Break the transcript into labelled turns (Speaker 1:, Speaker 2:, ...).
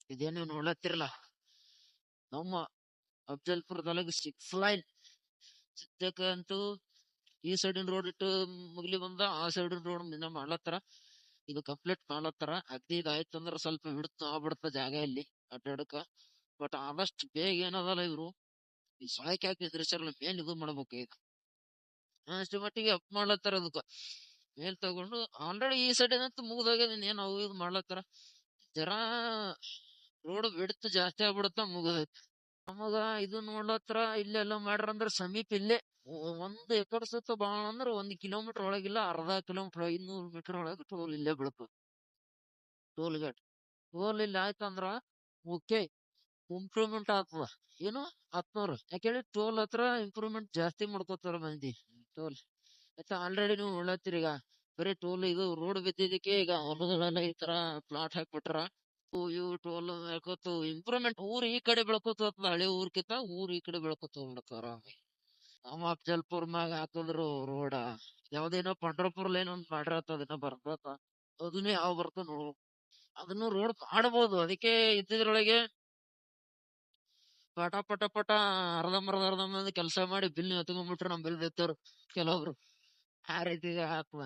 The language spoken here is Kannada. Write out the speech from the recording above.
Speaker 1: ಇದೇ ನೀವು ನೋಡ್ಲತ್ತಿರಲ್ಲ, ನಮ್ಮ ಅಫ್ಜಲ್ಪುರದೊಳಗೆ 6 ಲೈನ್ ಅಂತೂ ಈ ಸೈಡಿನ ರೋಡ್ ಇಟ್ಟು ಮುಗ್ಲಿ ಬಂದ, ಆ ಸೈಡಿನ ರೋಡ್ ಮಾಡ್ಲತ್ತಾರ. ಇದು ಕಂಪ್ಲೀಟ್ ಮಾಡ್ಲತ್ತಾರ. ಅಗ್ದಿ ಇದಾಯ್ತು ಅಂದ್ರ ಸ್ವಲ್ಪ ಹಿಡಿತು ಆಗ್ಬಿಡ್ತ ಜಾಗ ಇಲ್ಲಿ ಅಡ್ಡಾಡಕ. ಬಟ್ ಆದಷ್ಟು ಬೇಗ ಏನದಲ್ಲ ಇವ್ರು ಈ ಸೊಳಕೆ ಹಾಕಿ ನಿಂದ್ರಿಸ್ಯಾರಲ್ಲ, ಮೇಲ್ ಇದು ಮಾಡ್ಬೇಕು ಈಗ. ಅಷ್ಟು ಮಟ್ಟಿಗೆ ಅಪ್ ಮಾಡ್ಲತ್ತಾರ ಅದಕ್ಕ. ಮೇಲ್ ತಗೊಂಡು ಆಲ್ರೆಡಿ ಈ ಸೈಡ್ ಏನಂತ ಮುಗ್ದೋಗ್ಯದ, ಏನ್ ಅವು ಇದು ಮಾಡ್ಲತ್ತಾರ. ಜರಾ ರೋಡ್ ಬಿಡ್ತು ಜಾಸ್ತಿ ಆಗ್ಬಿಡತ್ತ, ಮುಗದೈತಿ. ನಮಗ ಇದು ನೋಡ್ಲತ್ರ ಇಲ್ಲೆಲ್ಲ ಮಾಡ್ರಂದ್ರ ಸಮೀಪ ಇಲ್ಲೇ 1 ಎಕರೆ ಸುತ್ತ ಬಾಳ ಅಂದ್ರ 1 ಕಿಲೋಮೀಟರ್ ಒಳಗಿಲ್ಲ, ಅರ್ಧ ಕಿಲೋಮೀಟರ್ 500 ಮೀಟರ್ ಒಳಗ ಟೋಲ್ ಇಲ್ಲೇ ಬೀಳ್ತದ. ಟೋಲ್ ಗೇಟ್ ಟೋಲ್ ಇಲ್ಲಿ ಆಯ್ತಂದ್ರ ಓಕೆ, ಇಂಪ್ರೂವ್ಮೆಂಟ್ ಆಗ್ತದ. ಏನು 10 ಯಾಕೇಳಿ ಟೋಲ್ ಹತ್ರ ಇಂಪ್ರೂವ್ಮೆಂಟ್ ಜಾಸ್ತಿ ಮಾಡ್ಕೋತಾರ ಮಂದಿ. ಟೋಲ್ ಆಯ್ತಾ, ಆಲ್ರೆಡಿ ನೀವು ನೋಡ್ಲತ್ತೀರಿ ಈಗ ಬರೀ ಟೋಲ್ ಇದು ರೋಡ್ ಬಿದ್ದಿದ್ದಕ್ಕೆ ಈಗ ಹೊಲಗಳೆಲ್ಲ ಈ ತರ ಪ್ಲಾಟ್ ಹಾಕ್ಬಿಟ್ರ. ಇವು ಟೋಲ್ ಹಾಕೋತ ಇಂಪ್ರೂವ್ಮೆಂಟ್ ಊರ್ ಈ ಕಡೆ ಬೆಳ್ಕೋತ ಹೋಗ್ತದ, ಹಳೆ ಊರ್ಕಿಂತ ಊರ್ ಈ ಕಡೆ ಬೆಳ್ಕೋತ ಹೋಗ್ಬಿಡ್ತಾರ. ನಮ್ಮ ಅಫ್ಜಲ್ಪುರ್ ಮ್ಯಾಗ ಹಾಕಿದ್ರು ರೋಡ, ಯಾವ್ದೇನೋ ಪಂಡ್ರಪುರ್ ಲೈನ್ ಒಂದ್ ಮಾಡಿರತ್ತ ಬರ್ತದ. ಅದನ್ನೇ ಯಾವ ಬರ್ತ ನೋಡು, ಅದನ್ನು ರೋಡ್ ಮಾಡ್ಬೋದು. ಅದಕ್ಕೆ ಇದ್ದಿದ್ರೊಳಗೆ ಪಟ ಪಟ ಪಟ ಅರ್ಧಂಬರ್ಧ ಕೆಲಸ ಮಾಡಿ ಬಿಲ್ ಎತ್ಕೊಂಡ್ಬಿಟ್ರು. ನಮ್ ಬಿಲ್ ಎತ್ತವ್ರು ಕೆಲವೊಬ್ರು ಆ ರೀತಿ ಹಾಕುವ.